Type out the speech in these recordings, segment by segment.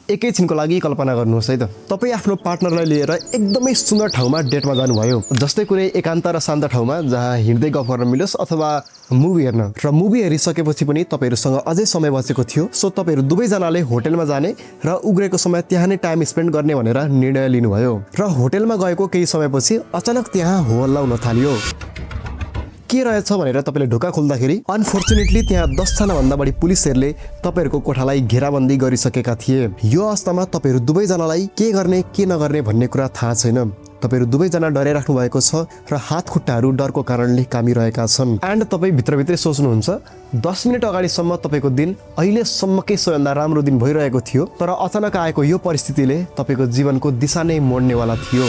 एकैछिनको लागि कल्पना गर्नुहोस् है त, तपाईँ आफ्नो पार्टनरलाई लिएर एकदमै सुन्दर ठाउँमा डेटमा जानुभयो, जस्तै कुनै एकान्त र शान्त ठाउँमा जहाँ हिँड्दै गफ गर्न मिलोस् अथवा मुभी हेर्न। र मुभी हेरिसकेपछि पनि तपाईँहरूसँग अझै समय बचेको थियो, सो तपाईँहरू दुवैजनाले होटलमा जाने र उग्रेको समय त्यहाँ नै टाइम स्पेन्ड गर्ने भनेर निर्णय लिनुभयो। र होटलमा गएको केही समयपछि अचानक त्यहाँ हो हल्ला हुन थाल्यो। के रहेछ भनेर तपाईँले ढोका खोल्दाखेरि अनफर्चुनेटली त्यहाँ 10 जना भन्दा बढी पुलिसहरूले तपाईँहरूको कोठालाई घेराबन्दी गरिसकेका थिए। यो अवस्थामा तपाईँहरू दुवैजनालाई के गर्ने के नगर्ने भन्ने कुरा थाहा छैन। तपाईँहरू दुवैजना डराइराख्नु भएको छ र हात खुट्टाहरू डरको कारणले कामिरहेका छन्। एन्ड तपाईँ भित्रभित्रै सोच्नुहुन्छ 10 मिनट अगाडिसम्म तपाईँको दिन अहिलेसम्मकै सबैभन्दा राम्रो दिन भइरहेको थियो, तर अचानक आएको यो परिस्थितिले तपाईँको जीवनको दिशा नै मोड्नेवाला थियो।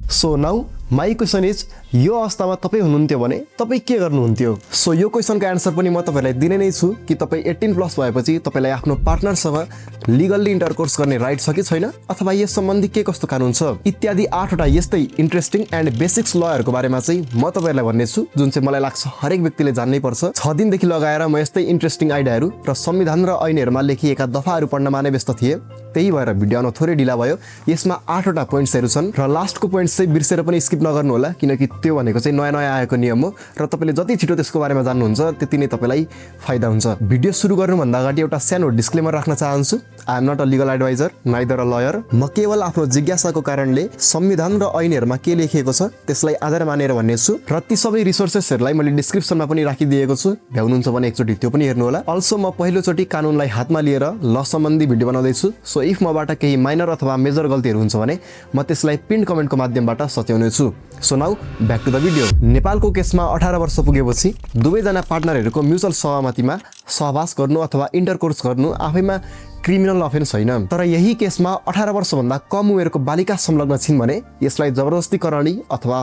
So now my question is, यो अवस्थामा तपाईँ हुनुहुन्थ्यो भने तपाईँ के गर्नुहुन्थ्यो? सो यो क्वेसनको एन्सर पनि म तपाईँलाई दिने नै छु कि तपाईँ 18+ भएपछि तपाईँलाई आफ्नो पार्टनरसँग लिगल्ली इन्टरकोर्स गर्ने राइट छ कि छैन, अथवा यस सम्बन्धी के कस्तो कानुन छ इत्यादि 8वटा यस्तै इन्ट्रेस्टिङ एन्ड बेसिक्स लहरूको बारेमा चाहिँ म तपाईँहरूलाई भन्नेछु, जुन चाहिँ मलाई लाग्छ हरेक व्यक्तिले जान्नै पर्छ। 6 दिनदेखि लगाएर म यस्तै इन्ट्रेस्टिङ आइडियाहरू र संविधान र ऐनहरूमा लेखिएका दफाहरू पढ्नमा नै व्यस्त थिएँ, त्यही भएर भिडियो आउन थोरै ढिला भयो। यसमा 8वटा पोइन्ट्सहरू छन् र लास्टको पोइन्ट्स चाहिँ बिर्सेर पनि स्किप नगर्नु होला, किनकि त्यो भनेको चाहिँ नयाँ नयाँ आएको नियम हो र तपाईँले जति छिटो त्यसको बारेमा जान्नुहुन्छ त्यति नै तपाईँलाई फाइदा हुन्छ। भिडियो सुरु गर्नुभन्दा अगाडि एउटा सानो डिस्क्लेमर राख्न चाहन्छु। I am not a legal adviser, neither a lawyer. म केवल आफ्नो जिज्ञासाको कारणले संविधान र ऐनहरूमा के लेखिएको छ त्यसलाई आधार मानेर भन्नेछु, र ती सबै रिसोर्सेसहरूलाई मैले डिस्क्रिप्सनमा पनि राखिदिएको छु, भ्याउनुहुन्छ भने एकचोटि त्यो पनि हेर्नु होला। अल्सो म पहिलोचोटि कानुनलाई हातमा लिएर ल सम्बन्धी भिडियो बनाउँदैछु, सो इफ मबाट केही माइनर अथवा मेजर गल्तीहरू हुन्छ भने म त्यसलाई पिन कमेन्टको माध्यमबाट सच्याउनेछु। So now back to the video. नेपालको केसमा 18 वर्ष पुगेपछि दुवैजना पार्टनरहरूको म्युचुअल सहमतिमा सहवास गर्नु अथवा इन्टरकोर्स गर्नु आफैमा क्रिमिनल अफेन्स होइन, तर यही केसमा 18 वर्षभन्दा कम उमेरको बालिका संलग्न छिन् भने यसलाई जबरजस्ती करणी अथवा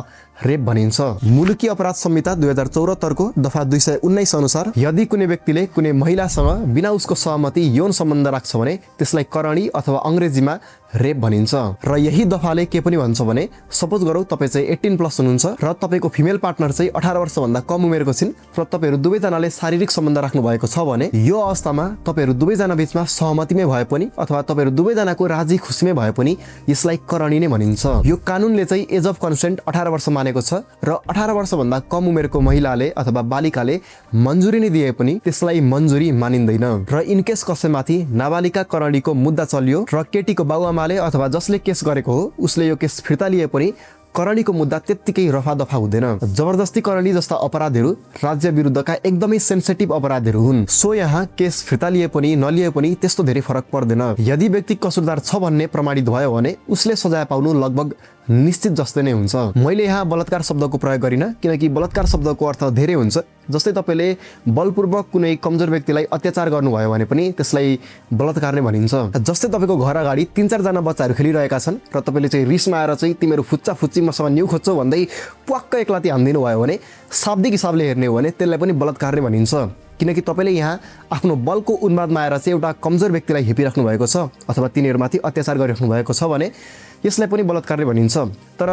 रेप भनिन्छ। मुलुकी अपराध संहिता 2074 को दफा 219 अनुसार यदि कुनै व्यक्तिले कुनै महिलासँग बिना उसको सहमति यौन सम्बन्ध राख्छ भने त्यसलाई करणी अथवा अंग्रेजीमा रेप भनिन्छ। र यही दफाले के पनि भन्छ भने सपोज गरौँ तपाईँ चाहिँ 18+ हुनुहुन्छ र तपाईँको फिमेल पार्टनर चाहिँ 18 वर्षभन्दा कम उमेरको छिन् र तपाईँहरू दुवैजनाले शारीरिक सम्बन्ध राख्नु भएको छ भने यो अवस्थामा तपाईँहरू दुवैजना बीचमा सहमतिमै भए पनि अथवा तपाईँहरू दुवैजनाको राजी खुसीमै भए पनि यसलाई करणी नै भनिन्छ। यो कानुनले चाहिँ एज अफ कन्सेन्ट 18 वर्ष मानेको छ र 18 वर्षभन्दा कम उमेरको महिलाले अथवा बालिकाले मन्जुरी नै दिए पनि त्यसलाई मन्जुरी मानिँदैन। र इनकेस कसैमाथि नाबालिका करणीको मुद्दा चल्यो र केटीको बाबुआमाले अथवा जसले केस गरेको हो उसले यो केस फिर्ता लिए पनि करणीको मुद्दा त्यत्तिकै रफादफा हुँदैन। जबरजस्ती करणी जस्ता अपराधहरू राज्य विरुद्धका एकदमै सेन्सिटिभ अपराधहरू हुन्, सो यहाँ केस फिर्ता लिए पनि नलिए पनि त्यस्तो धेरै फरक पर्दैन। यदि व्यक्ति कसुरदार छ भन्ने प्रमाणित भयो भने उसले सजाय पाउनु लगभग निश्चित जस्तै नै हुन्छ। मैले यहाँ बलात्कार शब्दको प्रयोग गरिनँ, किनकि बलात्कार शब्दको अर्थ धेरै हुन्छ। जस्तै तपाईँले बलपूर्वक कुनै कमजोर व्यक्तिलाई अत्याचार गर्नुभयो भने पनि त्यसलाई बलात्कार नै भनिन्छ। जस्तै तपाईँको घर अगाडि 3-4 जना बच्चाहरू खेलिरहेका छन् र तपाईँले चाहिँ रिसमा आएर चाहिँ तिमीहरू फुच्चा फुच्ची मसँग न्यु खोज्छौ भन्दै प्वाक्क एकलाती हान्दिनु भयो भने शाब्दिक हिसाबले हेर्ने हो भने त्यसलाई पनि बलात्कार नै भनिन्छ, किनकि तपाईँले यहाँ आफ्नो बलको उन्मादमा आएर चाहिँ एउटा कमजोर व्यक्तिलाई हेपिराख्नु भएको छ अथवा तिनीहरूमाथि अत्याचार गरिराख्नु भएको छ भने यसलाई पनि बलात्कार नै भनिन्छ। तर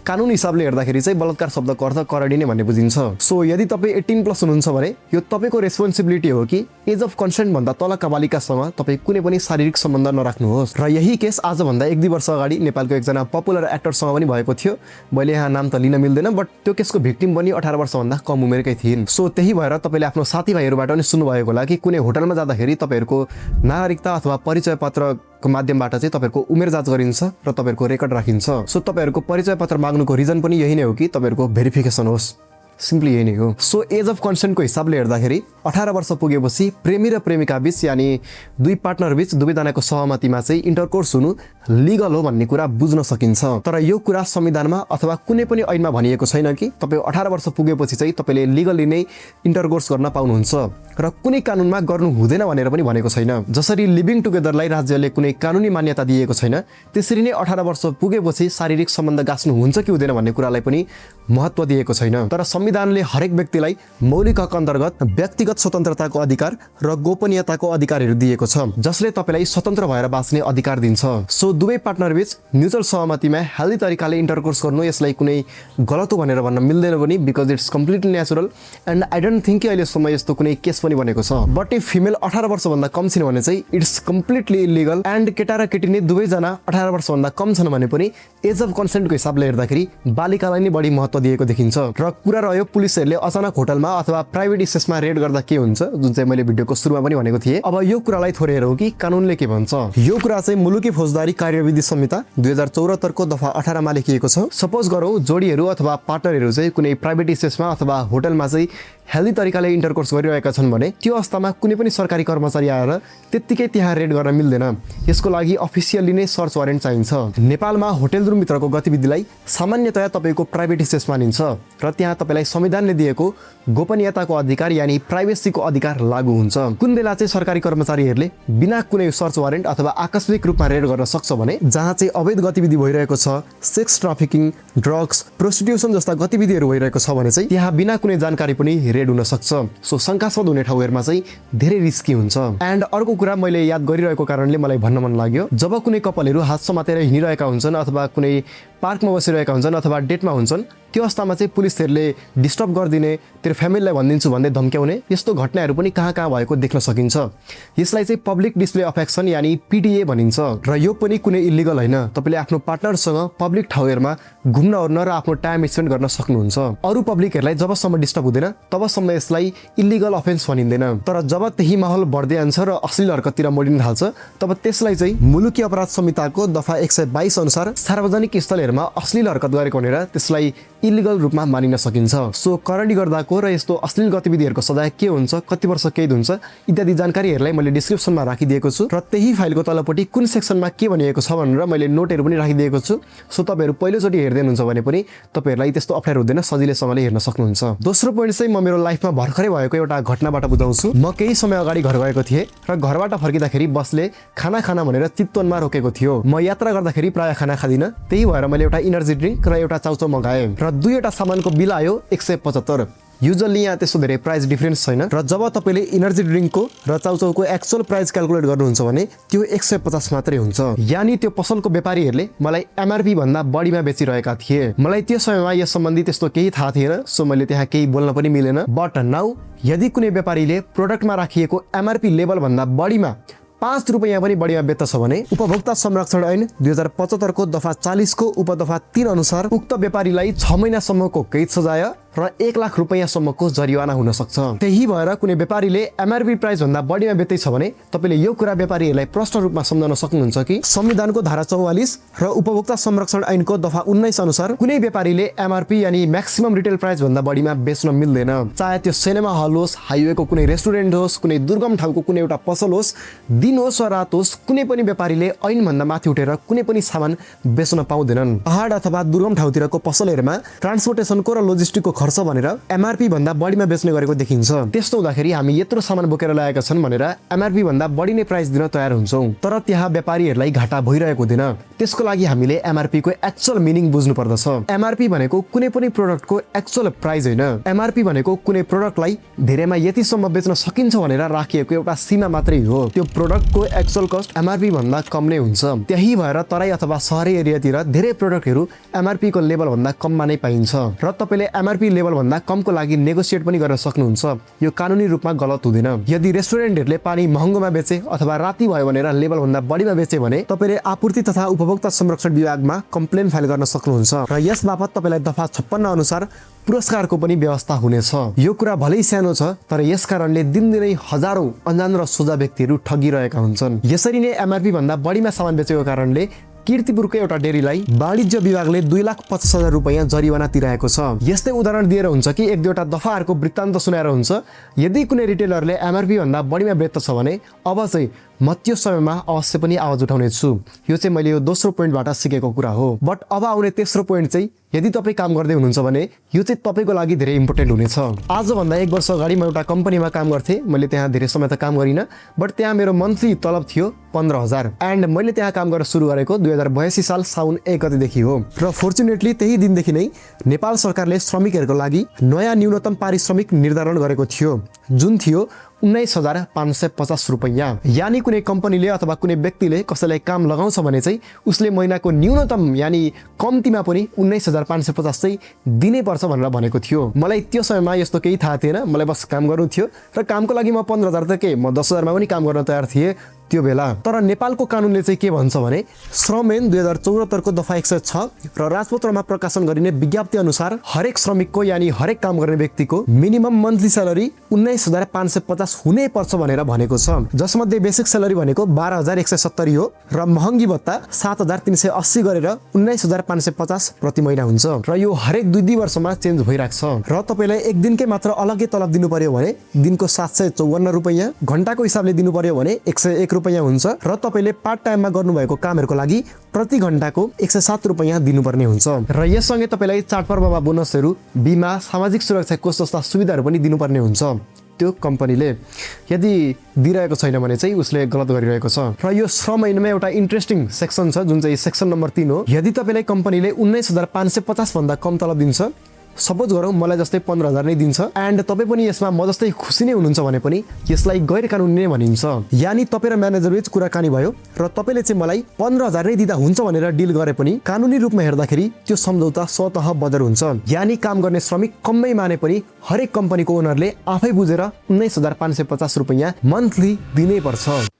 कानुन हिसाबले हेर्दाखेरि चाहिँ बलात्कार शब्दको अर्थ करणी नै भन्ने बुझिन्छ। सो यदि तपाईँ 18+ हुनुहुन्छ भने यो तपाईँको रेस्पोन्सिबिलिटी हो कि एज अफ कन्सेन्ट भन्दा तलका बालिकासँग तपाईँ कुनै पनि शारीरिक सम्बन्ध नराख्नुहोस्। र यही केस आजभन्दा 1-2 वर्ष अगाडि नेपालको एकजना पपुलर एक्टरसँग पनि भएको थियो। मैले यहाँ नाम त लिन मिल्दैन, बट त्यो केसको भिक्टिम पनि 18 वर्षभन्दा कम उमेरकै थिइन्। सो त्यही भएर तपाईँले आफ्नो साथीभाइहरूबाट पनि सुन्नुभएको होला कि कुनै होटलमा जाँदाखेरि तपाईँहरूको नागरिकता अथवा परिचय पत्रको माध्यमबाट चाहिँ तपाईँहरूको उमेर जाँच गरिन्छ र तपाईँहरूको रेकर्ड राखिन्छ। सो तपाईँहरूको परिचय पत्र माग्नुको रिजन पनि यही नै हो कि तपाईँहरूको भेरिफिकेसन होस्, सिम्पली यही नै हो। सो एज अफ कन्सेन्टको हिसाबले हेर्दाखेरि 18 वर्ष पुगेपछि प्रेमी र प्रेमिका बीच यानि दुई पार्टनर बीच दुवैजनाको सहमतिमा चाहिँ इन्टरकोर्स हुनु लिगल हो भन्ने कुरा बुझ्न सकिन्छ। तर यो कुरा संविधानमा अथवा कुनै पनि ऐनमा भनिएको छैन कि तपाईँ 18 वर्ष पुगेपछि चाहिँ तपाईँले लिगली नै इन्टरकोर्स गर्न पाउनुहुन्छ, र कुनै कानुनमा गर्नु हुँदैन भनेर पनि भनेको छैन। जसरी लिभिङ टुगेदरलाई राज्यले कुनै कानुनी मान्यता दिएको छैन, त्यसरी नै 18 वर्ष पुगेपछि शारीरिक सम्बन्ध गाँच्नु हुन्छ कि हुँदैन भन्ने कुरालाई पनि महत्त्व दिएको छैन। तर संविधानले हरेक व्यक्तिलाई मौलिक हक अन्तर्गत व्यक्तिगत व्यक्तिगत स्वतन्त्रताको अधिकार र गोपनीयताको अधिकारहरू दिएको छ जसले तपाईलाई स्वतन्त्र भएर बाँच्ने अधिकार दिन्छ। सो दुवै पार्टनर बीच म्युचुअल सहमतिमा हेल्दी तरिकाले इन्टरकोर्स गर्नु यसलाई कुनै गलत हो भनेर भन्न मिल्दैन पनि, because it's completely natural and I don't think कि अहिलेसम्म यस्तो कुनै केस पनि बनेको छ। बट इफ फिमेल 18 वर्षभन्दा कम छिन् भने चाहिँ इट्स कम्प्लिटली इलिगल एन्ड केटा र केटी नै दुवैजना 18 वर्षभन्दा कम छन् भने पनि एज अफ कन्सेन्टको हिसाबले हेर्दाखेरि बालिकालाई नै बढी महत्त्व दिएको देखिन्छ। र कुरा रह्यो पुलिसहरूले अचानक होटलमा अथवा प्राइभेट स्पेसमा रेड गर्दा के हुन्छ, जुन चाहिँ मैले भिडियोको सुरुमा पनि भनेको थिएँ। अब यो कुरालाई थोरै हेरौँ कि कानुनले के भन्छ। यो कुरा चाहिँ मुलुकी फौजदारी कार्यविधि संहिता 2074 को दफा 18 मा लेखिएको छ। सपोज गरौँ जोडीहरू अथवा पार्टनरहरू चाहिँ कुनै प्राइभेट स्पेसमा अथवा होटलमा चाहिँ हेल्दी तरिकाले इन्टरकोर्स गरिरहेका छन् भने त्यो अवस्थामा कुनै पनि सरकारी कर्मचारी आएर त्यत्तिकै त्यहाँ रेड गर्न मिल्दैन। यसको लागि अफिसियल्ली नै सर्च वारेन्ट चाहिन्छ। नेपालमा होटल रुमभित्रको गतिविधिलाई सामान्यतया तपाईँको प्राइभेट स्पेस मानिन्छ र त्यहाँ तपाईँलाई संविधानले दिएको गोपनीयताको अधिकार यानि प्राइभेसीको अधिकार लागू हुन्छ। कुन बेला चाहिँ सरकारी कर्मचारीहरूले बिना कुनै सर्च वारेन्ट अथवा आकस्मिक रूपमा रेड गर्न सक्छ भने जहाँ चाहिँ अवैध गतिविधि भइरहेको छ, सेक्स ट्राफिकिङ, ड्रग्स, प्रोस्टिट्युसन जस्ता गतिविधिहरू भइरहेको छ भने चाहिँ त्यहाँ बिना कुनै जानकारी पनि रेड हुन सक्छ। सो शंकास्पद हुने ठाउँहरूमा चाहिँ धेरै रिस्की हुन्छ। एन्ड अर्को कुरा मैले याद गरिरहेको कारणले मलाई भन्न मन लाग्यो, जब कुनै कपलहरू हात समातेर हिँडिरहेका हुन्छन् अथवा कुनै पार्कमा बसिरहेका हुन्छन् अथवा डेटमा हुन्छन्, त्यो अवस्थामा चाहिँ पुलिसहरूले डिस्टर्ब गरिदिने, तेरो फ्यामिलीलाई भनिदिन्छु भन्दै धम्क्याउने यस्तो घटनाहरू पनि कहाँ कहाँ भएको देख्न सकिन्छ। यसलाई चाहिँ पब्लिक डिस्प्ले अफ एक्सन यानि PDA भनिन्छ र यो पनि कुनै इलिगल होइन। तपाईँले आफ्नो पार्टनरसँग पब्लिक ठाउँहरूमा घुम्न ओर्न र आफ्नो टाइम स्पेन्ड गर्न सक्नुहुन्छ। अरू पब्लिकहरूलाई जबसम्म डिस्टर्ब हुँदैन तबसम्म यसलाई इलिगल अफेन्स भनिँदैन। तर जब त्यही माहौल बढ्दै जान्छ र अश्लील हरकततिर मोडिन थाल्छ तब त्यसलाई चाहिँ मुलुकी अपराध संहिताको दफा 122 अनुसार सार्वजनिक स्थलहरूमा अश्लील हरकत गरेको भनेर त्यसलाई इलिगल रूपमा मानिन सकिन्छ। सो करणी गर्दाको र यस्तो अश्लील गतिविधिहरूको सजाय के हुन्छ, कति वर्ष कैद हुन्छ इत्यादि जानकारीहरूलाई मैले डिस्क्रिप्सनमा राखिदिएको छु र त्यही फाइलको तलपट्टि कुन सेक्सनमा के भनिएको छ भनेर मैले नोटहरू पनि राखिदिएको छु। सो तपाईँहरू पहिलोचोटि हेर्दै हुनुहुन्छ भने पनि तपाईँहरूलाई त्यस्तो अप्ठ्यारो हुँदैन, सजिलैसँगले हेर्न सक्नुहुन्छ। दोस्रो पोइन्ट चाहिँ म मेरो लाइफमा भर्खरै भएको एउटा घटनाबाट बुझाउँछु। म केही समय अगाडि घर गएको थिएँ र घरबाट फर्किँदाखेरि बसले खाना खाना भनेर चितवनमा रोकेको थियो। म यात्रा गर्दाखेरि प्राय खाना खादिनँ, त्यही भएर मैले एउटा इनर्जी ड्रिङ्क र एउटा चाउचाउ मगाएँ र दुईवटा सामानको बिल आयो 175। युजली यहाँ त्यस्तो धेरै प्राइस डिफरेन्स छैन र जब तपाईँले इनर्जी ड्रिङ्कको र चाउचाउको एक्चुअल प्राइस क्यालकुलेट गर्नुहुन्छ भने त्यो 150 मात्रै हुन्छ। यानि त्यो पसलको व्यापारीहरूले मलाई MRP भन्दा बढीमा बेचिरहेका थिए। मलाई त्यो समयमा यस सम्बन्धी त्यस्तो केही थाहा थिएन, सो मैले त्यहाँ केही बोल्न पनि मिलेन। बट नाउ यदि कुनै व्यापारीले प्रोडक्टमा राखिएको MRP लेभल भन्दा बढीमा 5 रुपैयाँ पनि बढीमा बेच्छ भने उपभोक्ता संरक्षण ऐन 2075 को दफा 40 को उपदफा 3 अनुसार उक्त व्यापारीलाई 6 महिनासम्मको कैद सजाय र 1 लाख रुपैयाँसम्मको जरिवाना हुन सक्छ। त्यही भएर कुनै व्यापारीले MRP प्राइस भन्दा बढीमा बेच्दैछ भने तपाईँले यो कुरा व्यापारीहरूलाई प्रष्ट रूपमा सम्झाउन सक्नुहुन्छ कि संविधानको धारा 44 र उपभोक्ता संरक्षण ऐनको दफा 19 अनुसार कुनै व्यापारीले MRP यानि म्याक्सिमम रिटेल प्राइस भन्दा बढीमा बेच्न मिल्दैन। चाहे त्यो सिनेमा हल होस्, हाइवेको कुनै रेस्टुरेन्ट होस्, कुनै दुर्गम ठाउँको कुनै एउटा पसल होस्, दिन होस् वा रात होस्, कुनै पनि व्यापारीले ऐन भन्दा माथि उठेर कुनै पनि सामान बेच्न पाउँदैनन्। पहाड अथवा दुर्गम ठाउँतिरको पसलहरूमा ट्रान्सपोर्टेसनको र लोजिस्टिकको खर्च भनेर MRP भन्दा बढीमा बेच्ने गरेको देखिन्छ। त्यस्तो हुँदाखेरि हामी यत्रो सामान बोकेर ल्याएका छन् भनेर MRP भन्दा बढी नै प्राइस दिन तयार हुन्छौँ, तर त्यहाँ व्यापारीहरूलाई घाटा भइरहेको हुँदैन। त्यसको लागि हामीले MRP को एक्चुअल मिनिङ बुझ्नु पर्दछ। MRP भनेको कुनै पनि प्रोडक्टको एक्चुअल प्राइस होइन। MRP भनेको कुनै प्रोडक्टलाई धेरैमा यतिसम्म बेच्न सकिन्छ भनेर राखिएको एउटा सीमा मात्रै हो। त्यो प्रोडक्टको एक्चुअल कस्ट MRP भन्दा कम नै हुन्छ। त्यही भएर तराई अथवा शहरी एरियातिर धेरै प्रोडक्टहरू MRP को लेभल भन्दा कममा नै पाइन्छ र तपाईँले MRP लेभल भन्दा कमको लागि नेगोसिएट पनि गर्न सक्नुहुन्छ। यो कानुनी रूपमा गलत हुँदैन। यदि रेस्टुरेन्टहरूले पानी महँगोमा बेचे अथवा राति भयो भनेर लेभल भन्दा बढीमा बेचे भने तपाईँले आपूर्ति तथा उपभोक्ता संरक्षण विभागमा कम्प्लेन फाइल गर्न सक्नुहुन्छ र यस बापत तपाईँलाई दफा 56 अनुसार पुरस्कारको पनि व्यवस्था हुनेछ। यो कुरा भलै सानो छ, तर यस कारणले दिनदिनै हजारौं अनजान र सोझा व्यक्तिहरू ठगिरहेका हुन्छन्। यसरी नै MRP भन्दा बढीमा सामान बेचेको कारणले कीर्तिपुरको एउटा डेरीलाई वाणिज्य विभागले 2,50,000 रुपैयाँ जरिवाना तिराएको छ। यस्तै उदाहरण दिएर हुन्छ कि एक दुईवटा दफाहरूको वृत्तान्त सुनाएर हुन्छ। यदि कुनै रिटेलरले MRP भन्दा बढीमा बेच्छ भने अब चाहिँ म त्यो समयमा अवश्य पनि आवाज उठाउने छु। यो चाहिँ मैले यो दोस्रो पोइन्टबाट सिकेको कुरा हो। बट अब आउने तेस्रो पोइन्ट चाहिँ यदि तपाईँ काम गर्दै हुनुहुन्छ भने यो चाहिँ तपाईँको लागि धेरै इम्पोर्टेन्ट हुनेछ। आजभन्दा 1 वर्ष अगाडि म एउटा कम्पनीमा काम गर्थेँ। मैले त्यहाँ धेरै समय त काम गरिनँ, बट त्यहाँ मेरो मन्थली तलब थियो 15,000 एन्ड मैले त्यहाँ काम गर्न सुरु गरेको 2082 साल साउन 1 गतेदेखि हो। र फोर्चुनेटली त्यही दिनदेखि नै नेपाल सरकारले श्रमिकहरूको लागि नयाँ न्यूनतम पारिश्रमिक निर्धारण गरेको थियो, जुन थियो 19,550 रुपैयाँ। यानी कुनै कम्पनीले अथवा कुनै व्यक्तिले कसैलाई काम लगाउँछ भने चाहिँ उसले महिनाको न्यूनतम यानी कम्तीमा पनि 19,550 चाहिँ दिनै पर्छ भनेर भनेको थियो। मलाई त्यो समयमा यस्तो केही थाहा थिएन, मलाई बस काम गर्नु थियो र कामको लागि म 15,000 त के म 10,000 मा पनि काम गर्न तयार थिएँ त्यो बेला। तर नेपालको कानुनले चाहिँ के भन्छ भने श्रम ऐन 2074 को दफा 106 र राजपत्रमा प्रकाशन गरिने विज्ञप्ति अनुसार हरेक श्रमिकको यानी हरेक काम गर्ने व्यक्तिको मिनिमम मन्थली स्यालेरी 19,550 हुनै पर्छ भनेर भनेको छ, जसमध्ये बेसिक स्यालेरी भनेको 12,170 हो र महँगी भत्ता 7,380 गरेर 19,550 प्रति महिना हुन्छ र यो हरेक 2 वर्षमा चेन्ज भइरहेको छ। र तपाईलाई एक दिनकै मात्र अलग्गै तलब दिनु पर्यो भने दिनको 754 रुपैयाँ, घण्टाको हिसाबले दिनु पर्यो भने 101 रुपैयाँ हुन्छ र तपाईले पार्ट टाइममा गर्नुभएको कामहरूको लागि प्रति घण्टाको 107 रुपैयाँ दिनुपर्ने हुन्छ। र यससँगै तपाईलाई चाडपर्वमा बोनसहरू, बिमा, सामाजिक सुरक्षा कोष जस्ता सुविधाहरू पनि दिनुपर्ने हुन्छ। त्यो कम्पनीले यदि दिइरहेको छैन भने चाहिँ उसले गलत गरिरहेको छ। र यो श्रम ऐनमा एउटा इन्ट्रेस्टिङ सेक्सन छ जुन चाहिँ सेक्सन नम्बर 3 हो। यदि तपाईलाई कम्पनीले 19,550 भन्दा कम तलब दिन्छ, सपोज गरौँ मलाई जस्तै 15,000 नै दिन्छ एन्ड तपाईँ पनि यसमा म जस्तै खुसी नै हुनुहुन्छ भने पनि यसलाई गैर कानुनी नै भनिन्छ। यानी तपाईँ र म्यानेजर बीच कुराकानी भयो र तपाईँले चाहिँ मलाई 15,000 नै दिँदा हुन्छ भनेर डिल गरे पनि कानुनी रूपमा हेर्दाखेरि त्यो सम्झौता स्वतः बदर हुन्छ। यानी काम गर्ने श्रमिक कम्मै माने पनि हरेक कम्पनीको ओनरले आफै बुझेर 19,550 रुपैयाँ मन्थली दिनै पर्छ।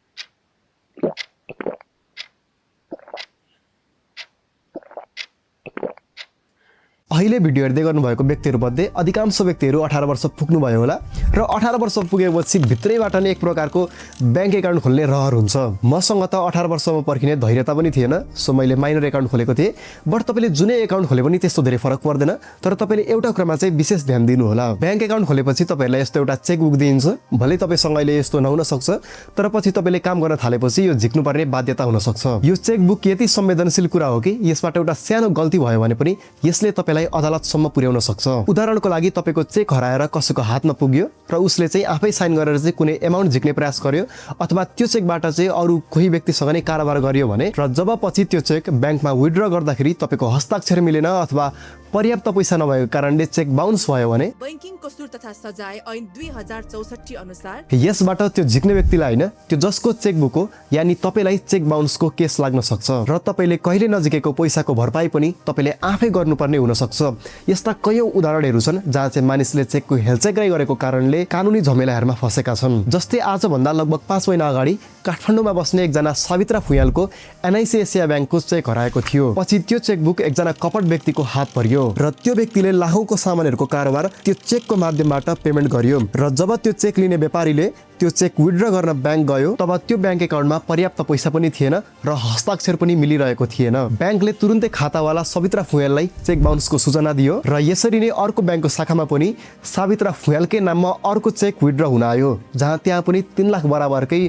अहिले भिडियो हेर्दै गर्नुभएको व्यक्तिहरूमध्ये अधिकांश व्यक्तिहरू 18 वर्ष पुग्नुभयो होला र 18 वर्ष पुगेपछि भित्रैबाट नै एक प्रकारको ब्याङ्क एकाउन्ट खोल्ने रहर हुन्छ। मसँग त 18 वर्षमा पर्खिने धैर्यता पनि थिएन, सो मैले माइनर एकाउन्ट खोलेको थिएँ। बट तपाईँले जुनै एकाउन्ट खोले पनि त्यस्तो धेरै फरक पर्दैन, तर तपाईँले एउटा कुरामा चाहिँ विशेष ध्यान दिनु होला। ब्याङ्क एकाउन्ट खोलेपछि तपाईँहरूलाई यस्तो एउटा चेकबुक दिइन्छ, भले तपाईँसँग अहिले यस्तो नहुन सक्छ, तर पछि तपाईँले काम गर्न थालेपछि यो झिक्नुपर्ने बाध्यता हुन सक्छ। यो चेकबुक यति संवेदनशील कुरा हो कि यसबाट एउटा सानो गल्ती भयो भने पनि यसले तपाईँलाई अदालतसम्म पुर्याउन सक्छ। उदाहरणको लागि तपाईँको चेक हराएर कसैको हातमा पुग्यो र उसले चाहिँ आफै साइन गरेर चाहिँ कुनै एमाउन्ट झिक्ने प्रयास गर्यो अथवा त्यो चेकबाट चाहिँ अरू कोही व्यक्तिसँग नै कारोबार गरियो भने र जब पछि त्यो चेक ब्याङ्कमा विथड्र गर्दाखेरि तपाईँको हस्ताक्षर मिलेन अथवा पर्याप्त पैसा नभएको कारणले चेक बाउन्स भयो भने बैंकिङ कसूर तथा सजाय ऐन 2064 अनुसार यसबाट त्यो झिक्ने व्यक्तिलाई हैन, त्यो जसको चेकबुक हो यानी तपाईलाई चेक बाउन्सको केस लाग्न सक्छ र तपाईले कहिले नजिकेको पैसाको भरपाई पनि तपाईले आफै गर्नुपर्ने हुन सक्छ। यस्ता कयौं उदाहरणहरू छन् जहाँ चाहिँ मानिसले चेकको हेलचेक्राइ गरेको कारणले कानुनी झमेलाहरूमा फसेका छन्। जस्तै आज भन्दा लगभग 5 महिना अगाडि काठमाडौँमा बस्ने एकजना सावित्रा फुयालको NIC एसिया ब्याङ्कको चेक हराएको थियो। पछि त्यो चेकबुक एकजना कपट व्यक्तिको हात पर्यो र त्यो व्यक्तिले लाखौंको सामानहरूको कारोबार त्यो चेकको माध्यमबाट पेमेन्ट गर्यो र जब त्यो चेक लिने व्यापारीले त्यो चेक विथड्र गर्न ब्याङ्क गयो तब त्यो ब्याङ्क एकाउन्टमा पर्याप्त पैसा पनि थिएन र हस्ताक्षर पनि मिलिरहेको थिएन। ब्याङ्कले तुरुन्तै खातावाला सावित्रा फुयाललाई चेक बाउन्सको सूचना दियो र यसरी नै अर्को ब्याङ्कको शाखामा पनि सावित्रा फुयालकै नाममा अर्को चेक विथड्र हुन आयो, जहाँ त्यहाँ पनि 3 लाख बराबरकै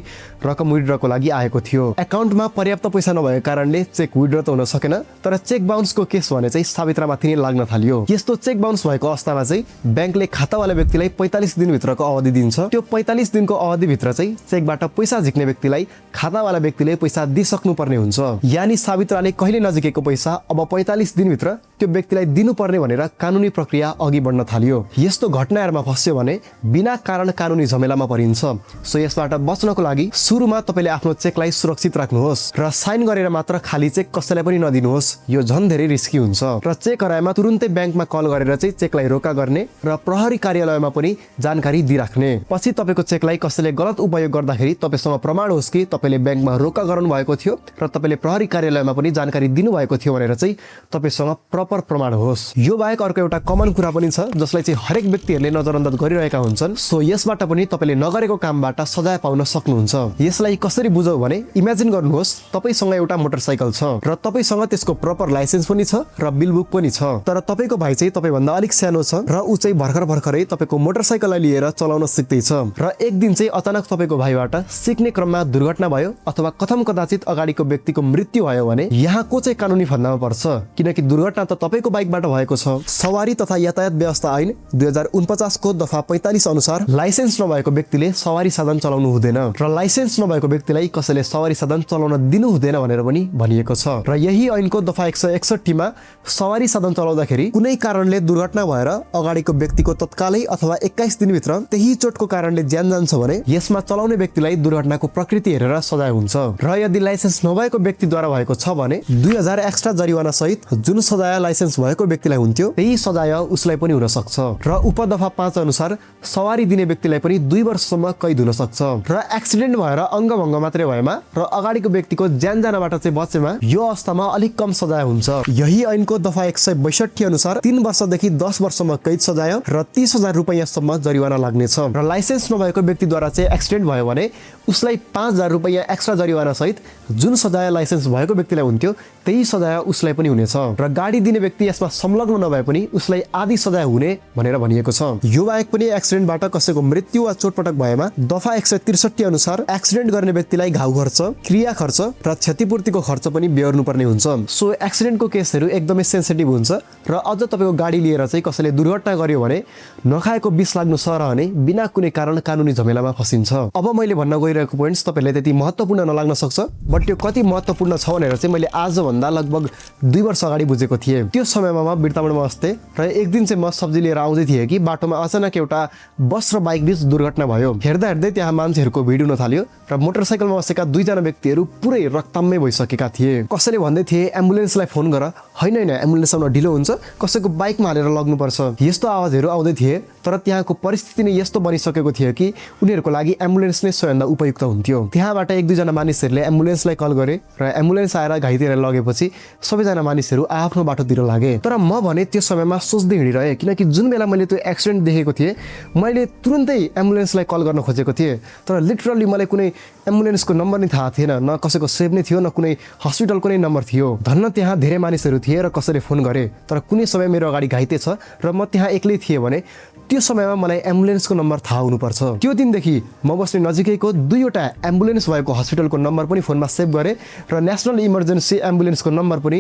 रकम विथड्रको लागि आएको थियो। एकाउन्टमा पर्याप्त पैसा नभएको कारणले चेक विथड्र त हुन सकेन, तर चेक बाउन्सको केस भने चाहिँ सावित्रामाथि नै लाग्न थाल्यो। यस्तो चेक बाउन्स भएको अवस्थामा चाहिँ ब्याङ्कले खातावाला व्यक्तिलाई 45 दिनभित्रको अवधि दिन्छ। त्यो 45 दिनको अवधिभित्र चाहिँ चेकबाट पैसा झिक्ने व्यक्तिलाई खातावाला व्यक्तिले पैसा दिइसक्नु पर्ने हुन्छ। यानी सावित्राले कहिले नजिकेको पैसा अब 45 दिनभित्र त्यो व्यक्तिलाई दिनुपर्ने भनेर कानुनी प्रक्रिया अघि बढ्न थाल्यो। यस्तो घटनाहरूमा फस्यो भने बिना कारण कानुनी झमेलामा परिन्छ। सो यसबाट बच्नको लागि सुरुमा तपाईले आफ्नो चेकलाई सुरक्षित राख्नुहोस् र साइन गरेर मात्र खाली चेक कसैलाई पनि नदिनुहोस्, यो झन् धेरै रिस्की हुन्छ। र चेक हराएमा तुरुन्तै ब्याङ्कमा कल गरेर चाहिँ चेकलाई रोका गर्ने र प्रहरी कार्यालयमा पनि जानकारी दिइराख्ने। पछि तपाईको चेकलाई कसैले गलत उपयोग गर्दाखेरि तपाईसँग प्रमाण होस् कि तपाईले ब्याङ्कमा रोका गर्नु भएको थियो र तपाईले प्रहरी कार्यालयमा पनि जानकारी दिनु भएको थियो भनेर चाहिँ तपाईसँग प्रपर प्रमाण होस्। यो बाहेक अर्को एउटा कमन कुरा पनि छ जसलाई चाहिँ हरेक व्यक्तिहरूले नजरअन्दाज गरिरहेका हुन्छन्। सो यसबाट पनि तपाईले नगरेको कामबाट सजाय पाउन सक्नुहुन्छ। यसलाई कसरी बुझौ भने इमेजिन गर्नुहोस् तपाईसँग एउटा मोटरसाइकल छ र तपाईसँग त्यसको प्रपर लाइसेन्स पनि छ र बिल बुक पनि छ, तर तपाईको भाइ चाहिँ तपाईभन्दा अलिक सानो छ र ऊ चाहिँ भर्खरै तपाईको मोटरसाइकललाई लिएर चलाउन सिक्दैछ र एक दिन चाहिँ अचानक तपाईँको भाइबाट सिक्ने क्रममा दुर्घटना भयो अथवा कथम कदाचित अगाडिको व्यक्तिको मृत्यु भयो भने यहाँको चाहिँ कानुनी फन्दामा पर्छ, किनकि दुर्घटना त तपाईँको बाइकबाट भएको छ। सवारी तथा यातायात व्यवस्था ऐन 2049 को दफा 45 अनुसार लाइसेन्स नभएको व्यक्तिले सवारी साधन चलाउनु हुँदैन र लाइसेन्स नभएको व्यक्तिलाई कसैले सवारी साधन चलाउन दिनु हुँदैन भनेर पनि भनिएको छ। र यही ऐनको दफा 161 मा सवारी साधन चलाउँदाखेरि कुनै कारणले दुर्घटना भएर अगाडिको व्यक्तिको तत्कालै अथवा 21 दिनभित्र त्यही चोटको कारणले ज्यान जान्छ भने यसमा चलाउने व्यक्तिलाई दुर्घटनाको प्रकृति हेरेर सजाय हुन्छ र यदि लाइसेन्स नभएको व्यक्तिद्वारा भएको छ भने 2000 एक्स्ट्रा जरिवाना सहित जुन सजाय लाइसेन्स भएको व्यक्तिलाई हुन्थ्यो त्यही सजाय उसलाई पनि हुन सक्छ। र उपदफा 5 अनुसार सवारी दिने व्यक्तिलाई पनि 2 वर्षसम्म कैद हुन सक्छ र एक्सिडेन्ट भएर अङ्गभङ्ग मात्रै भएमा र अगाडिको व्यक्तिको ज्यान जानबाट चाहिँ बचेमा यो अवस्थामा अलिक कम सजाय हुन्छ। यही ऐनको दफा 162 अनुसार 3 वर्षदेखि 10 वर्षसम्म कैद सजाय र 30,000 रुपैयाँसम्म जरिवाना लाग्नेछ र लाइसेन्स नभएको व्यक्तिद्वारा चाहिँ एक्सिडेन्ट भयो भने उसलाई 5,000 रुपैयाँ एक्स्ट्रा जरिवाना सहित जुन सजाय लाइसेन्स भएको व्यक्तिलाई हुन्थ्यो त्यही सजाय उसलाई पनि हुनेछ र गाडी दिने व्यक्ति यसमा संलग्न नभए पनि उसलाई आधी सजाय हुने भनेर भनिएको छ। यो बाहेक पनि एक्सिडेन्टबाट कसैको मृत्यु वा चोटपटक भएमा दफा 163 अनुसार एक्सिडेन्ट गर्ने व्यक्तिलाई घाउ खर्च, क्रिया खर्च र क्षतिपूर्तिको खर्च पनि बेहोर्नु पर्ने हुन्छ। सो एक्सिडेन्टको केसहरू एकदमै सेन्सिटिभ हुन्छ र अझ तपाईँको गाडी लिएर चाहिँ कसैले दुर्घटना गर्यो भने नखाएको विष लाग्नु सरहने बिना कुनै कारण कानुनी झमेलामा फसिन्छ। अब मैले भन्न गइरहेको पोइन्ट्स तपाईँलाई त्यति महत्त्वपूर्ण नलाग्न सक्छ, बट त्यो कति महत्त्वपूर्ण छ भनेर चाहिँ मैले आजभन्दा लगभग 2 वर्ष अगाडि बुझेको थिएँ। त्यो समयमा म बिर्तामोडमा बस्थेँ र एक दिन चाहिँ म सब्जी लिएर आउँदै थिएँ कि बाटोमा अचानक एउटा बस र बाइक बीच दुर्घटना भयो। हेर्दा हेर्दै त्यहाँ मान्छेहरूको भिड हुन थाल्यो र मोटरसाइकलमा बसेका 2 जना व्यक्तिहरू पुरै रक्तम्मै भइसकेका थिए। कसैले भन्दै थिए एम्बुलेन्सलाई फोन गर, होइन एम्बुलेन्स आउन ढिलो हुन्छ, कसैको बाइकमा हालेर लग्नुपर्छ, यस्तो आवाजहरू आउँदै थिए। तर त्यहाँको परिस्थिति नै यस्तो बनिसकेको थियो कि उनीहरूको लागि एम्बुलेन्स नै सबैभन्दा उपयुक्त हुन्थ्यो। त्यहाँबाट 1-2 जना मानिसहरूले एम्बुलेन्सलाई कल गरे र एम्बुलेन्स आएर घाइतेलाई लगेपछि सबैजना मानिसहरू आफ्नो बाटोतिर लागे। तर म भने त्यो समयमा सोच्दै हिँडिरहेँ, किनकि जुन बेला मैले त्यो एक्सिडेन्ट देखेको थिएँ मैले तुरुन्तै एम्बुलेन्सलाई कल गर्न खोजेको थिएँ, तर लिटरली मलाई कुनै एम्बुलेन्सको नम्बर नै थाहा थिएन, न कसैको सेभ नै थियो, न कुनै हस्पिटलको नै नम्बर थियो। धन्न त्यहाँ धेरै मानिसहरू थिए र कसैले फोन गरे, तर कुनै समय मेरो अगाडि घाइते छ र म त्यहाँ एक्लै थिएँ भने त्यो समयमा मलाई एम्बुलेन्सको नम्बर थाहा हुनुपर्छ। त्यो दिनदेखि म बस्ने नजिकैको 2वटा एम्बुलेन्स भएको हस्पिटलको नम्बर पनि फोनमा सेभ गरेँ र नेसनल इमर्जेन्सी एम्बुलेन्सको नम्बर पनि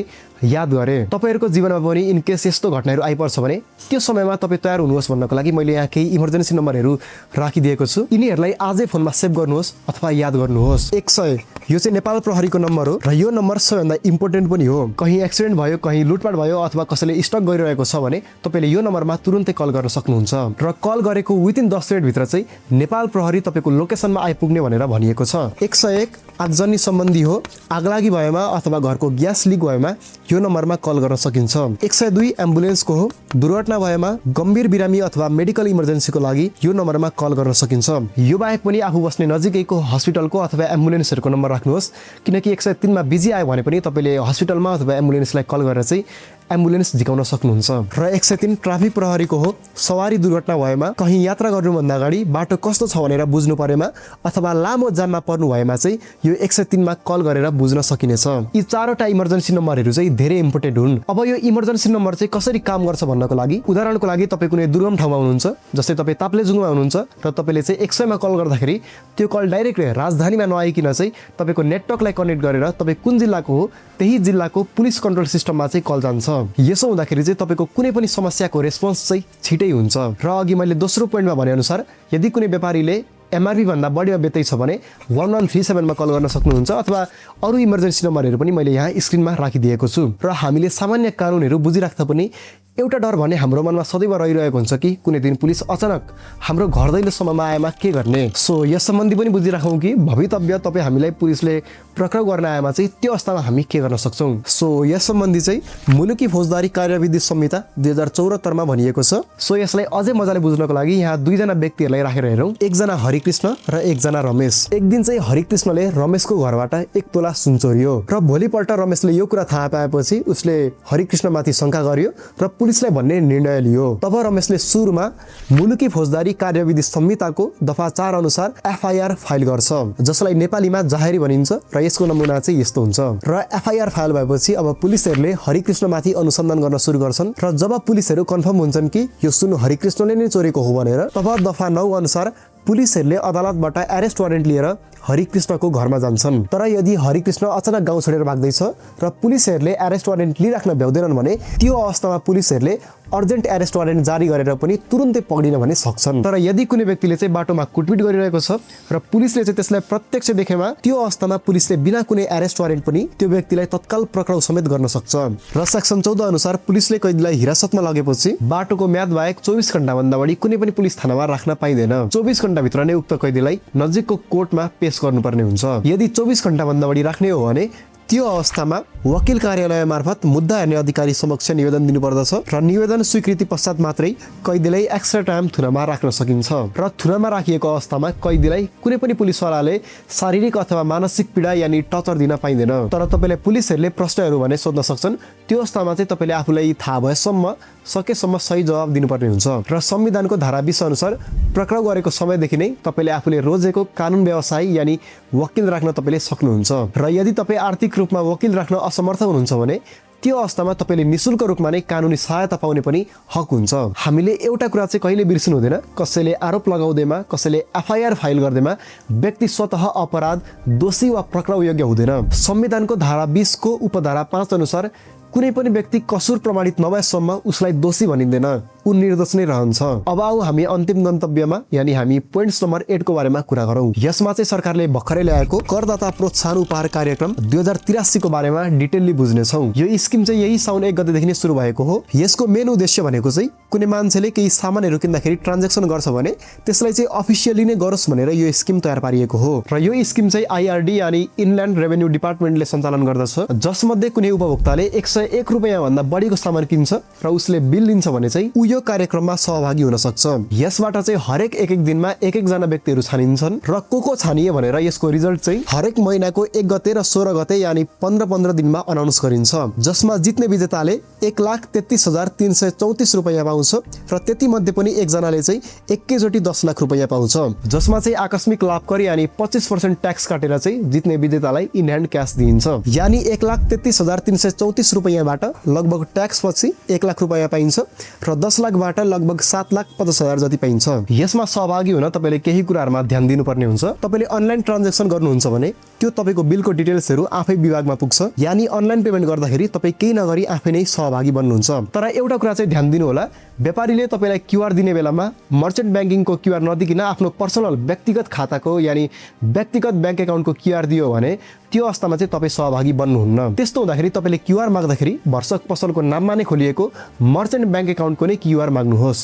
याद गरेँ। तपाईँहरूको जीवनमा पनि इन केस यस्तो घटनाहरू आइपर्छ भने त्यो समयमा तपाईँ तयार हुनुहोस् भन्नको लागि मैले यहाँ केही इमर्जेन्सी नम्बरहरू राखिदिएको छु। यिनीहरूलाई आजै फोनमा सेभ गर्नुहोस् अथवा याद गर्नुहोस्। 100 यो चाहिँ नेपाल प्रहरीको नम्बर हो र यो नम्बर सबैभन्दा इम्पोर्टेन्ट पनि हो। कहीँ एक्सिडेन्ट भयो, कहीँ लुटपाट भयो अथवा कसैले स्टक गरिरहेको छ भने तपाईँले यो नम्बरमा तुरुन्तै कल गर्न सक्नुहुन्छ र कल गरेको विदिन 10 मिनटभित्र चाहिँ नेपाल प्रहरी तपाईँको लोकेसनमा आइपुग्ने भनेर भनिएको छ। 101 आगजनी सम्बन्धी हो, आगलागी भएमा अथवा घरको ग्यास लिक भएमा यो नम्बरमा कल गर्न सकिन्छ। 102 एम्बुलेन्सको हो, दुर्घटना भएमा गम्भीर बिरामी अथवा मेडिकल इमर्जेन्सीको लागि यो नम्बरमा कल गर्न सकिन्छ। यो बाहेक पनि आफू बस्ने नजिकैको हस्पिटलको अथवा एम्बुलेन्सहरूको नम्बर राख्नुहोस्, किनकि 103 मा बिजी आयो भने पनि तपाईँले हस्पिटलमा अथवा एम्बुलेन्सलाई कल गरेर चाहिँ एम्बुलेन्स झिकाउन सक्नुहुन्छ। र 103 ट्राफिक प्रहरीको हो, सवारी दुर्घटना भएमा, कहीँ यात्रा गर्नुभन्दा अगाडि बाटो कस्तो छ भनेर बुझ्नु परेमा अथवा लामो जाममा पर्नु भएमा चाहिँ यो 103 मा कल गरेर बुझ्न सकिनेछ। यी 4वटा इमर्जेन्सी नम्बरहरू चाहिँ धेरै इम्पोर्टेन्ट हुन्। अब यो इमर्जेन्सी नम्बर चाहिँ कसरी काम गर्छ भन्नको लागि उदाहरणको लागि तपाईँ कुनै दुर्गम ठाउँमा हुनुहुन्छ, जस्तै तपाईँ ताप्लेजुङमा हुनुहुन्छ र तपाईँले चाहिँ 100 मा कल गर्दाखेरि त्यो कल डाइरेक्ट राजधानीमा नआइकन चाहिँ तपाईँको नेटवर्कलाई कनेक्ट गरेर तपाईँ कुन जिल्लाको हो त्यही जिल्लाको पुलिस कन्ट्रोल सिस्टममा चाहिँ कल जान्छ। यसो हुँदाखेरि चाहिँ तपाईँको कुनै पनि समस्याको रेस्पोन्स चाहिँ छिटै हुन्छ। र अघि मैले दोस्रो पोइन्टमा भनेअनुसार यदि कुनै व्यापारीले MRP भन्दा बढीमा बेच्दैछ भने 1137 मा कल गर्न सक्नुहुन्छ अथवा अरू इमर्जेन्सी नम्बरहरू पनि मैले यहाँ स्क्रिनमा राखिदिएको छु। र हामीले सामान्य कानुनहरू बुझिराख्दा पनि एउटा डर भने हाम्रो मनमा सदैव रहिरहेको हुन्छ कि कुनै दिन पुलिस अचानक हाम्रो घर दैलोसम्ममा आएमा के गर्ने। सो यस सम्बन्धी पनि बुझिराखौँ कि भवितव्य तपाईँ हामीलाई पुलिसले पक्राउ गर्न आएमा चाहिँ त्यो अवस्थामा हामी के गर्न सक्छौँ। सो यस सम्बन्धी चाहिँ मुलुकी फौजदारी कार्यविधि संहिता 2074 मा भनिएको छ। सो यसलाई अझै मजाले बुझ्नको लागि यहाँ 2 जना व्यक्तिहरूलाई राखेर हेरौँ, एकजना हरिकृष्ण र एकजना रमेश। एक दिन चाहिँ हरिकृष्णले रमेशको घरबाट 1 तोला सुन चोरियो र भोलिपल्ट रमेशले यो कुरा थाहा पाएपछि उसले हरिकृष्णमाथि शङ्का गर्यो र पुलिसलाई भन्ने निर्णय लियो। तब रमेशले सुरुमा मुलुकी फौजदारी कार्यविधि संहिताको दफा 4 अनुसार FIR फाइल गर्छ, जसलाई नेपालीमा जाहेरी भनिन्छ र यसको नमुना चाहिँ यस्तो हुन्छ। र FIR फाइल भएपछि अब पुलिसहरूले हरिकृष्णमाथि अनुसन्धान गर्न सुरु गर्छन् र जब पुलिसहरू कन्फर्म हुन्छन् कि यो सुन हरिकृष्णले नै चोरेको हो भनेर तब दफा 9 अनुसार पुलिसहरूले अदालतबाट एरेस्ट वारेन्ट लिएर हरिकृष्णको घरमा जान्छन्। तर यदि हरिकृष्ण अचानक गाउँ छोडेर भाग्दैछ र पुलिसहरूले एरेस्ट वारेन्ट लिइराख्न भ्याउँदैनन् भने त्यो अवस्थामा पुलिसहरूले अर्जेन्ट एरेस्ट वारेन्ट जारी गरेर पनि तुरुन्तै पक्डिन भने सक्छन्। तर यदि कुनै व्यक्तिले चाहिँ बाटोमा कुटपिट गरिरहेको छ र पुलिसले चाहिँ त्यसलाई प्रत्यक्ष देखेमा त्यो अवस्थामा पुलिसले बिना कुनै एरेस्ट वारेन्ट पनि त्यो व्यक्तिलाई तत्काल पक्राउ समेत गर्न सक्छ। र सेक्सन 14 अनुसार पुलिसले कैदीलाई हिरासतमा लगेपछि बाटोको म्याद बाहेक 24 घण्टा भन्दा बढी कुनै पनि पुलिस थानामा राख्न पाइँदैन। 24 घण्टा भित्र नै उक्त कैदीलाई नजिकको कोर्टमा पेश गर्नुपर्ने हुन्छ। यदि 24 घण्टा भन्दा बढी राख्ने हो भने त्यो अवस्थामा वकिल कार्यालय मार्फत मुद्दा हेर्ने अधिकारी समक्ष निवेदन दिनुपर्दछ र निवेदन स्वीकृति पश्चात मात्रै कैदीलाई एक्स्ट्रा टाइम थुनामा राख्न सकिन्छ। र थुनामा राखिएको अवस्थामा कैदीलाई कुनै पनि पुलिसवालाले शारीरिक अथवा मानसिक पीडा यानि टर्चर दिन पाइँदैन। तर तपाईँले पुलिसहरूले प्रश्नहरू भने सोध्न सक्छन्। त्यो अवस्थामा चाहिँ तपाईँले आफूलाई थाहा भएसम्म सकेसम्म सही जवाब दिनुपर्ने हुन्छ। र संविधानको धारा 20 अनुसार पक्राउ गरेको समयदेखि नै तपाईँले आफूले रोजेको कानुन व्यवसाय यानि वकिल राख्न तपाईँले सक्नुहुन्छ। र यदि तपाईँ आर्थिक रूपमा वकिल राख्न असमर्थ हुनुहुन्छ भने त्यो अवस्थामा तपाईँले निशुल्क रूपमा नै कानुनी सहायता पाउने पनि हक हुन्छ। हामीले एउटा कुरा चाहिँ कहिले बिर्सिनु हुँदैन, कसैले आरोप लगाउँदैमा कसैले एफआईआर फाइल गर्दैमा व्यक्ति स्वतः अपराध दोषी वा पक्राउ योग्य हुँदैन। संविधानको धारा 20 को उपधारा 5 अनुसार कुनै पनि व्यक्ति कसुर प्रमाणित नभएसम्म उसलाई दोषी भनिँदैन, ऊ निर्दोष नै रहन्छ। अब आऊ हामी अन्तिम गन्तव्यमा यानी हामी पोइन्ट्स नम्बर 8 को बारेमा कुरा गरौँ। यसमा चाहिँ सरकारले भर्खरै ल्याएको करदाता प्रोत्साहन उपहार कार्यक्रम 2083 को बारेमा डिटेलली बुझ्नेछौँ। यो स्किम चाहिँ यही साउन 1 गतेदेखि नै सुरु भएको हो। यसको मेन उद्देश्य भनेको चाहिँ कुनै मान्छेले केही सामानहरू किन्दाखेरि ट्रान्ज्याक्सन गर्छ भने त्यसलाई चाहिँ अफिसियली नै गरोस् भनेर यो स्किम तयार पारिएको हो। र यो स्किम चाहिँ आईआरडी यानी इनल्यान्ड रेभेन्यू डिपार्टमेन्टले सञ्चालन गर्दछ। जसमध्ये कुनै उपभोक्ताले 101 रुपैयाँ भन्दा बढीको सामान किन्छ र उसले बिल लिन्छ भने चाहिँ ऊ यो कार्यक्रममा सहभागी हुन सक्छ। यसबाट चाहिँ हरेक एक दिनमा एक जना व्यक्तिहरू छानिन्छन् र को छानिए भनेर यसको रिजल्ट चाहिँ हरेक महिनाको 1 गते र 16 गते यानी 15 दिनमा अनाउन्स गरिन्छ। जसमा जित्ने विजेताले 1,33,334 रुपैयाँ पाउँछ र त्यति मध्ये पनि एकजनाले चाहिँ एकैचोटि 10 लाख रुपैयाँ पाउँछ। जसमा चाहिँ आकस्मिक लाभ कर यानी 25% ट्याक्स काटेर चाहिँ जित्ने विजेतालाई इन ह्यान्ड क्यास दिइन्छ। यानी 1,33,334 रुपैयाँबाट लगभग ट्याक्स पछि 1 लाख रुपैयाँ पाइन्छ र 10 लाखबाट लगभग 7,50,000 जति पाइन्छ। यसमा सहभागी हुन तपाईँले केही कुराहरुमा ध्यान दिनुपर्ने हुन्छ। तपाईँले अनलाइन ट्रान्ज्याक्सन गर्नुहुन्छ भने त्यो तपाईँको बिलको डिटेल्सहरू आफै विभागमा पुग्छ। यानी अनलाइन पेमेन्ट गर्दाखेरि तपाईँ केही नगरी आफै नै सहभागी बन्नुहुन्छ। तर एउटा कुरा चाहिँ ध्यान दिनु होला, व्यापारीले तपाईँलाई क्यूआर दिने बेलामा मर्चेन्ट ब्याङ्किङको क्यूआर नदिकिन आफ्नो पर्सनल व्यक्तिगत खाताको यानी व्यक्तिगत ब्याङ्क एकाउन्टको क्यूआर दियो भने त्यो अवस्थामा चाहिँ तपाईँ सहभागी बन्नुहुन्न। त्यस्तो हुँदाखेरि तपाईँले क्यूआर माग्दाखेरि भर्सक पसलको नाममा नै खोलिएको मर्चेन्ट ब्याङ्क एकाउन्टको नै क्यूआर माग्नुहोस्।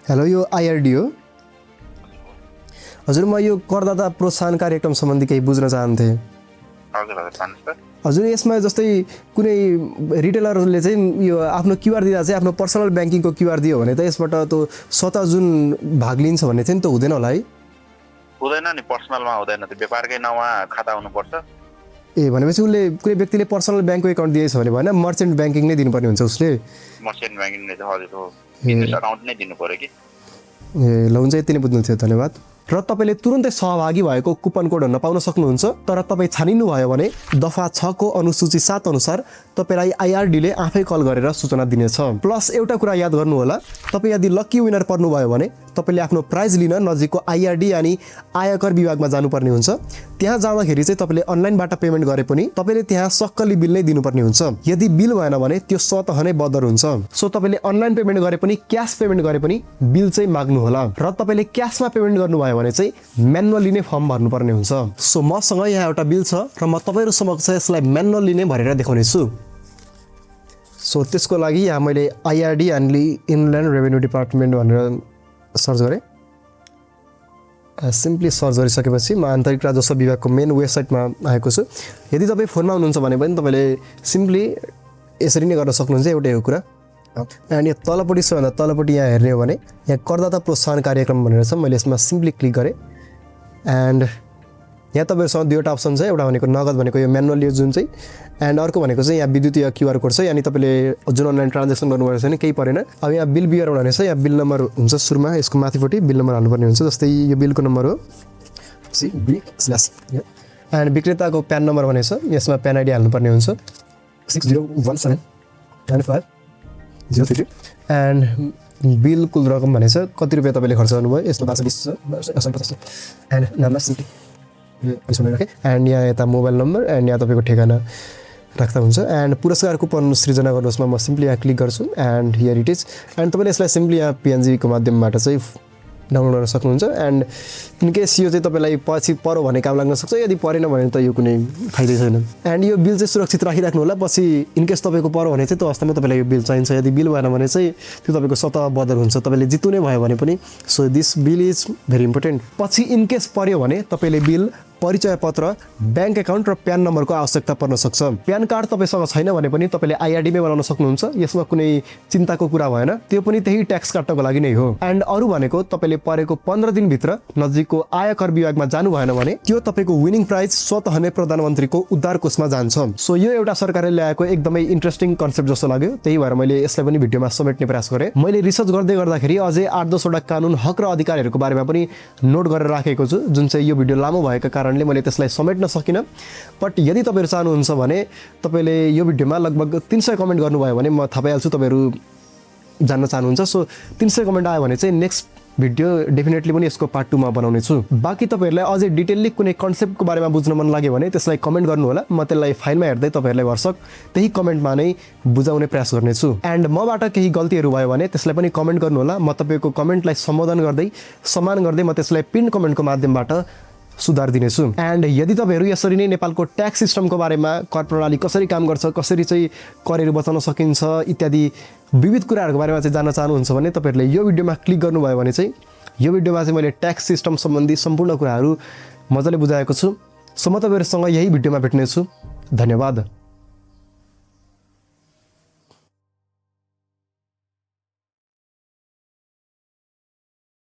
हेलो, यो आईआरडी हो? हजुर, म यो करदाता प्रोत्साहन कार्यक्रम सम्बन्धी केही बुझ्न चाहन्थे। हजुर, यसमा जस्तै कुनै रिटेलरले चाहिँ यो आफ्नो क्यूआर दिँदा चाहिँ आफ्नो पर्सनल ब्याङ्किङको क्यूआर दियो भने त यसबाट त स्वतः जुन भाग लिन्छ भन्ने चाहिँ त हुँदैन होला है? हुँदैन नि, पर्सनलमा हुँदैन, त्यो व्यापारकै नाउँमा खाता हुनुपर्छ। ए, भनेपछि उसले कुनै व्यक्तिले पर्सनल ब्याङ्कको एकाउन्ट दिएछ भने भएन, मर्चेन्ट ब्याङ्किङ नै दिनुपर्ने हुन्छ उसले? मर्चेन्ट ब्याङ्किङ नै हजुर हो, बिजनेस अकाउन्ट नै दिनु पर्यो कि। ए, ल हुन्छ, यति नै बुझ्नु थियो, धन्यवाद। र तपाईँले तुरुन्तै सहभागी भएको कुपन कोडहरू पाउन सक्नुहुन्छ। तर तपाईँ छानिनु भयो भने दफा 6 को अनुसूची 7 अनुसार तपाईँलाई आईआरडीले आफै कल गरेर सूचना दिनेछ। प्लस एउटा कुरा याद गर्नु होला, तपाईँ यदि लकी विनर पर्नुभयो भने तपाईँले आफ्नो प्राइज लिन नजिकको आईआरडी यानी आयकर विभागमा जानुपर्ने हुन्छ। त्यहाँ जाँदाखेरि चाहिँ तपाईँले अनलाइनबाट पेमेन्ट गरे पनि तपाईँले त्यहाँ सक्कली बिल नै दिनुपर्ने हुन्छ। यदि बिल भएन भने त्यो स्वतः नै बदर हुन्छ। सो तपाईँले अनलाइन पेमेन्ट गरे पनि क्यास पेमेन्ट गरे पनि बिल चाहिँ माग्नु होला। र तपाईँले क्यासमा पेमेन्ट गर्नुभयो भने चाहिँ म्यानुअली नै फर्म भर्नुपर्ने हुन्छ। सो मसँग यहाँ एउटा बिल छ र म तपाईँहरू समक्ष यसलाई म्यानुअली नै भरेर देखाउने छु। सो त्यसको लागि यहाँ मैले आईआरडी यानी इनल्यान्ड रेभेन्यू डिपार्टमेन्ट भनेर सर्च गरेँ। सिम्पली सर्च गरिसकेपछि म आन्तरिक राजस्व विभागको मेन वेबसाइटमा आएको छु। यदि तपाईँ फोनमा हुनुहुन्छ भने पनि तपाईँले सिम्पली यसरी नै गर्न सक्नुहुन्छ। एउटै हो कुरा। एन्ड यो तलपट्टि सबभन्दा तलपट्टि यहाँ हेर्ने हो भने यहाँ करदाता प्रोत्साहन कार्यक्रम भनेर छ। मैले यसमा सिम्पली क्लिक गरेँ एन्ड यहाँ तपाईँहरूसँग दुईवटा अप्सन छ। एउटा भनेको नगद भनेको यो म्यानुअली जुन चाहिँ, एन्ड अर्को भनेको चाहिँ यहाँ विद्युतीय क्यूआर कोड छ। यानी तपाईँले जुन अनलाइन ट्रान्ज्याक्सन गर्नुभएको छ भने केही परेन। अब यहाँ बिल विवरण भनेको छ, यहाँ बिल नम्बर हुन्छ सुरुमा, यसको माथिपट्टि बिल नम्बर हाल्नुपर्ने हुन्छ। जस्तै यो बिलको नम्बर हो एन्ड विक्रेताको प्यान नम्बर भनेको छ, यसमा प्यान आइडी हाल्नुपर्ने हुन्छ 601795 032 एन्ड बिल कुल रकम भनेछ कति रुपियाँ तपाईँले खर्च गर्नुभयो यसमा 520 एन्ड नाममा सिम्पली राखेँ एन्ड यहाँ यता मोबाइल नम्बर एन्ड यहाँ तपाईँको ठेगाना राख्दा हुन्छ एन्ड पुरस्कार कुपन सृजना गर्नुहोसमा म सिम्पली यहाँ क्लिक गर्छु and here it is and तपाईँले यसलाई सिम्पली यहाँ पिएनजीको माध्यमबाट चाहिँ डाउनलोड गर्न सक्नुहुन्छ एन्ड इनकेस यो चाहिँ तपाईँलाई पछि पऱ्यो भने काम लाग्न सक्छ यदि परेन भने त यो कुनै फाइदै छैन एन्ड यो बिल चाहिँ सुरक्षित राखिराख्नु होला पछि इनकेस तपाईँको पऱ्यो भने चाहिँ त्यो अवस्थामा तपाईँलाई यो बिल चाहिन्छ यदि बिल भएन भने चाहिँ त्यो तपाईँको स्वतः बदर हुन्छ तपाईँले जित्नु नै भयो भने पनि so this bill is very important पछि इनकेस पऱ्यो भने तपाईँले बिल परिचय पत्र ब्याङ्क एकाउन्ट र प्यान नम्बरको आवश्यकता पर्न सक्छ प्यान कार्ड तपाईँसँग छैन भने पनि तपाईँले आइआरडीमै बनाउन सक्नुहुन्छ यसमा कुनै चिन्ताको कुरा भएन त्यो पनि त्यही ट्याक्स काट्नको लागि नै हो एन्ड अरू भनेको तपाईँले परेको 15 दिनभित्र नजिकको आयकर विभागमा जानु भएन भने त्यो तपाईँको विनिङ प्राइज स्वतः नै प्रधानमन्त्रीको उद्धार कोषमा जान्छ सो यो एउटा सरकारले ल्याएको एकदमै इन्ट्रेस्टिङ कन्सेप्ट जस्तो लाग्यो त्यही भएर मैले यसलाई पनि भिडियोमा समेट्ने प्रयास गरेँ मैले रिसर्च गर्दै गर्दाखेरि अझै 8-10 वटा कानुन हक र अधिकारहरूको बारेमा पनि नोट गरेर राखेको छु जुन चाहिँ यो भिडियो लामो भएका कारणले मैले त्यसलाई समेट्न सकिनँ बट यदि तपाईँहरू चाहनुहुन्छ भने तपाईँले यो भिडियोमा लगभग 300 कमेन्ट गर्नुभयो भने म थाहा पाइहाल्छु तपाईँहरू जान्न चाहनुहुन्छ सो 300 कमेन्ट आयो भने चाहिँ नेक्स्ट भिडियो डेफिनेटली पनि यसको पार्ट 2 मा बनाउने छु बाँकी तपाईँहरूलाई अझै डिटेलली कुनै कन्सेप्टको बारेमा बुझ्न मन लाग्यो भने त्यसलाई कमेन्ट गर्नु होला म त्यसलाई फाइलमा हेर्दै तपाईँहरूलाई भरसक त्यही कमेन्टमा नै बुझाउने प्रयास गर्नेछु एन्ड मबाट केही गल्तीहरू भयो भने त्यसलाई पनि कमेन्ट गर्नु होला म तपाईँको कमेन्टलाई सम्बोधन गर्दै सम्मान गर्दै म त्यसलाई पिन कमेन्टको माध्यमबाट सुधार दिनेछु एन्ड यदि तपाईँहरू यसरी नै नेपालको ट्याक्स सिस्टमको बारेमा कर प्रणाली कसरी काम गर्छ कसरी चाहिँ करहरू बचाउन सकिन्छ इत्यादि विविध कुराहरूको बारेमा चाहिँ जान्न चाहनुहुन्छ भने तपाईँहरूले यो भिडियोमा क्लिक गर्नुभयो भने चाहिँ यो भिडियोमा चाहिँ मैले ट्याक्स सिस्टम सम्बन्धी सम्पूर्ण कुराहरू मजाले बुझाएको छु सो म तपाईँहरूसँग यही भिडियोमा भेट्नेछु धन्यवाद